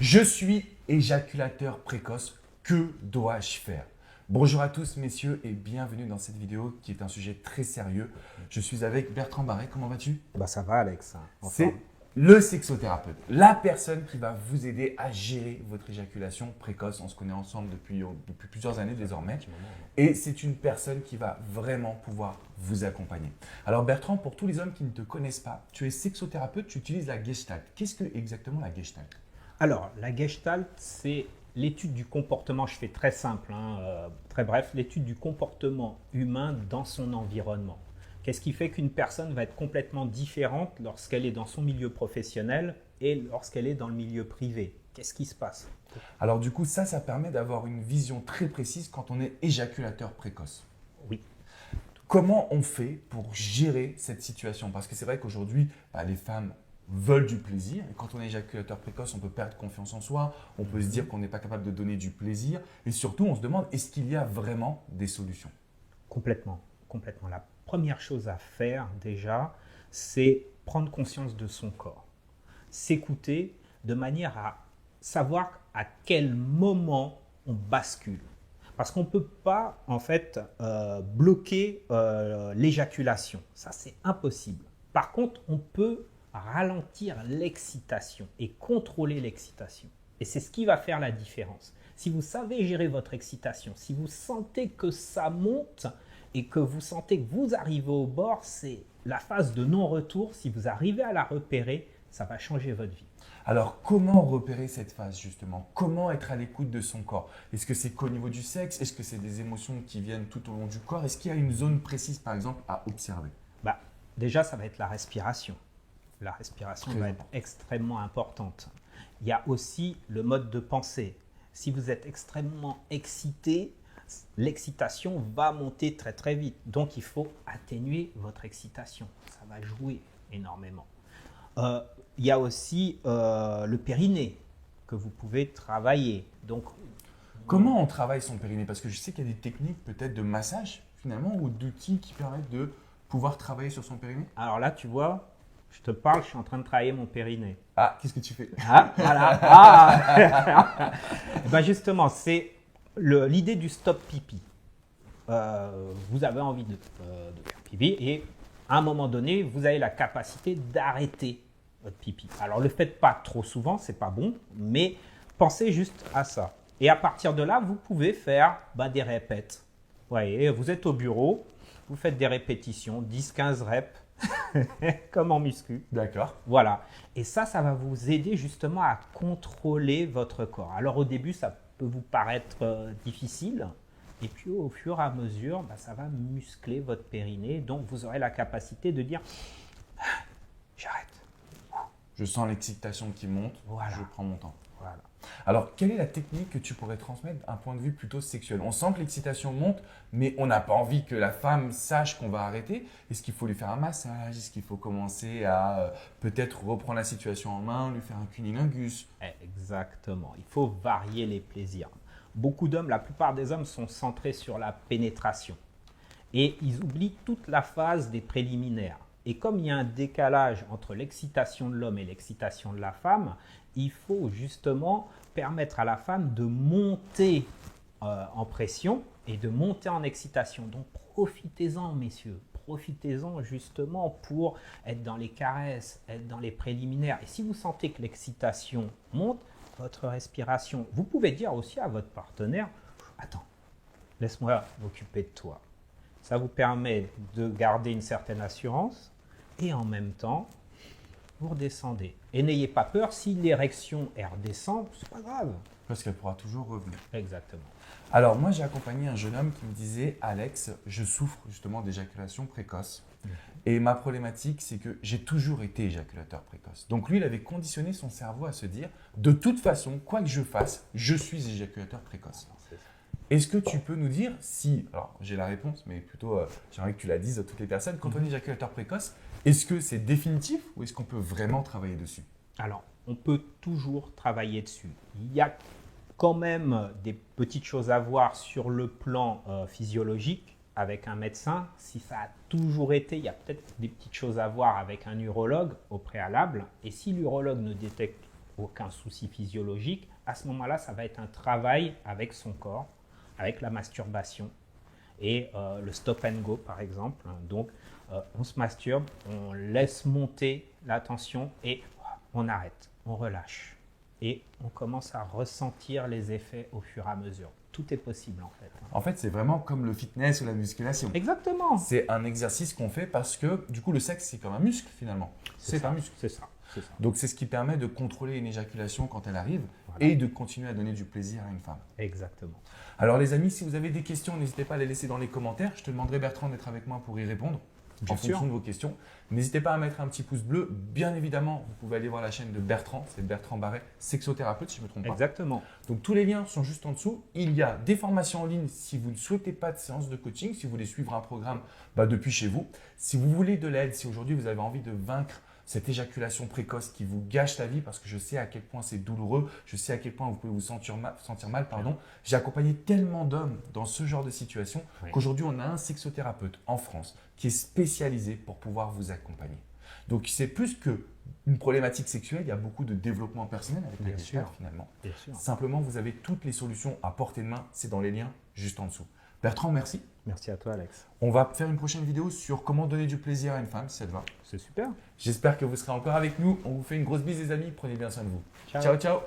Je suis éjaculateur précoce, que dois-je faire? Bonjour à tous messieurs et bienvenue dans cette vidéo qui est un sujet très sérieux. Je suis avec Bertrand Barret, comment vas-tu? Bah ça va Alex, en C'est forme. le sexothérapeute, la personne qui va vous aider à gérer votre éjaculation précoce. On se connaît ensemble depuis plusieurs années désormais. Et c'est une personne qui va vraiment pouvoir vous accompagner. Alors Bertrand, pour tous les hommes qui ne te connaissent pas, tu es sexothérapeute, tu utilises la Gestalt. Qu'est-ce que exactement la Gestalt? Alors, la Gestalt, c'est l'étude du comportement, je fais très simple, très bref, l'étude du comportement humain dans son environnement. Qu'est-ce qui fait qu'une personne va être complètement différente lorsqu'elle est dans son milieu professionnel et lorsqu'elle est dans le milieu privé? Qu'est-ce qui se passe? Alors du coup, ça permet d'avoir une vision très précise quand on est éjaculateur précoce. Oui. Comment on fait pour gérer cette situation? Parce que c'est vrai qu'aujourd'hui, les femmes veulent du plaisir. Et quand on est éjaculateur précoce, on peut perdre confiance en soi, on peut se dire qu'on n'est pas capable de donner du plaisir. Et surtout, on se demande, est-ce qu'il y a vraiment des solutions? Complètement, complètement. La première chose à faire déjà, c'est prendre conscience de son corps. S'écouter de manière à savoir à quel moment on bascule. Parce qu'on ne peut pas en fait bloquer l'éjaculation. Ça, c'est impossible. Par contre, on peut ralentir l'excitation et contrôler l'excitation. Et c'est ce qui va faire la différence. Si vous savez gérer votre excitation, si vous sentez que ça monte et que vous sentez que vous arrivez au bord, c'est la phase de non-retour. Si vous arrivez à la repérer, ça va changer votre vie. Alors, comment repérer cette phase justement? Comment être à l'écoute de son corps? Est-ce que c'est qu'au niveau du sexe? Est-ce que c'est des émotions qui viennent tout au long du corps? Est-ce qu'il y a une zone précise par exemple à observer? Déjà, ça va être la respiration. La respiration va être extrêmement importante. Il y a aussi le mode de pensée. Si vous êtes extrêmement excité, l'excitation va monter très très vite. Donc, il faut atténuer votre excitation. Ça va jouer énormément. Il y a aussi le périnée que vous pouvez travailler. Donc, comment on travaille son périnée? Parce que je sais qu'il y a des techniques peut-être de massage finalement ou d'outils qui permettent de pouvoir travailler sur son périnée. Alors là, tu vois, je te parle, je suis en train de travailler mon périnée. Ah, qu'est-ce que tu fais? Ah, voilà. Ah. Ben justement, c'est l'idée du stop pipi. Vous avez envie de faire pipi et à un moment donné, vous avez la capacité d'arrêter votre pipi. Alors, ne le faites pas trop souvent, c'est pas bon, mais pensez juste à ça. Et à partir de là, vous pouvez faire des répètes. Vous voyez, vous êtes au bureau, vous faites des répétitions, 10-15 reps, comme en muscu. D'accord. Voilà. Et ça va vous aider justement à contrôler votre corps. Alors au début, ça peut vous paraître difficile. Et puis au fur et à mesure, ça va muscler votre périnée. Donc vous aurez la capacité de dire « j'arrête ». Je sens l'excitation qui monte, Voilà. je prends mon temps. Voilà. Alors, quelle est la technique que tu pourrais transmettre d'un point de vue plutôt sexuel? On sent que l'excitation monte, mais on n'a pas envie que la femme sache qu'on va arrêter. Est-ce qu'il faut lui faire un massage? Est-ce qu'il faut commencer à peut-être reprendre la situation en main, lui faire un cunnilingus? Exactement. Il faut varier les plaisirs. Beaucoup d'hommes, la plupart des hommes sont centrés sur la pénétration. Et ils oublient toute la phase des préliminaires. Et comme il y a un décalage entre l'excitation de l'homme et l'excitation de la femme, il faut justement permettre à la femme de monter en pression et de monter en excitation. Donc profitez-en, messieurs. Profitez-en justement pour être dans les caresses, être dans les préliminaires. Et si vous sentez que l'excitation monte, votre respiration, vous pouvez dire aussi à votre partenaire « Attends, laisse-moi m'occuper de toi ». Ça vous permet de garder une certaine assurance et en même temps, vous redescendez. Et n'ayez pas peur, si l'érection redescend, c'est pas grave. Parce qu'elle pourra toujours revenir. Exactement. Alors, moi, j'ai accompagné un jeune homme qui me disait « Alex, je souffre justement d'éjaculation précoce. Et ma problématique, c'est que j'ai toujours été éjaculateur précoce. » Donc lui, il avait conditionné son cerveau à se dire « De toute façon, quoi que je fasse, je suis éjaculateur précoce. » Est-ce que tu peux nous dire si, alors j'ai la réponse, mais plutôt j'aimerais que tu la dises à toutes les personnes, quand on est éjaculateur précoce, est-ce que c'est définitif ou est-ce qu'on peut vraiment travailler dessus? Alors, on peut toujours travailler dessus. Il y a quand même des petites choses à voir sur le plan physiologique avec un médecin. Si ça a toujours été, il y a peut-être des petites choses à voir avec un urologue au préalable. Et si l'urologue ne détecte aucun souci physiologique, à ce moment-là, ça va être un travail avec son corps, avec la masturbation et le stop and go, par exemple. Donc, on se masturbe, on laisse monter la tension et on arrête, on relâche. Et on commence à ressentir les effets au fur et à mesure. Tout est possible, en fait. En fait, c'est vraiment comme le fitness ou la musculation. Exactement. C'est un exercice qu'on fait parce que, du coup, le sexe, c'est comme un muscle, finalement. C'est un muscle. C'est ça. Donc, c'est ce qui permet de contrôler une éjaculation quand elle arrive Voilà. et de continuer à donner du plaisir à une femme. Exactement. Alors, les amis, si vous avez des questions, n'hésitez pas à les laisser dans les commentaires. Je te demanderai, Bertrand, d'être avec moi pour y répondre. Bien En sûr. fonction de vos questions. N'hésitez pas à mettre un petit pouce bleu. Bien évidemment, vous pouvez aller voir la chaîne de Bertrand, c'est Bertrand Barret, sexothérapeute, si je ne me trompe pas. Exactement. Donc tous les liens sont juste en dessous. Il y a des formations en ligne si vous ne souhaitez pas de séance de coaching, si vous voulez suivre un programme depuis chez vous. Si vous voulez de l'aide, si aujourd'hui vous avez envie de vaincre cette éjaculation précoce qui vous gâche la vie, parce que je sais à quel point c'est douloureux, je sais à quel point vous pouvez vous sentir mal. J'ai accompagné tellement d'hommes dans ce genre de situation qu'aujourd'hui on a un sexothérapeute en France qui est spécialisé pour pouvoir vous accompagner. Donc c'est plus qu'une problématique sexuelle, il y a beaucoup de développement personnel avec la guitare finalement. Bien sûr. Simplement, vous avez toutes les solutions à portée de main, c'est dans les liens juste en dessous. Bertrand, merci. Merci à toi, Alex. On va faire une prochaine vidéo sur comment donner du plaisir à une femme, si ça te va. C'est super. J'espère que vous serez encore avec nous. On vous fait une grosse bise, les amis. Prenez bien soin de vous. Ciao. Ciao, ciao.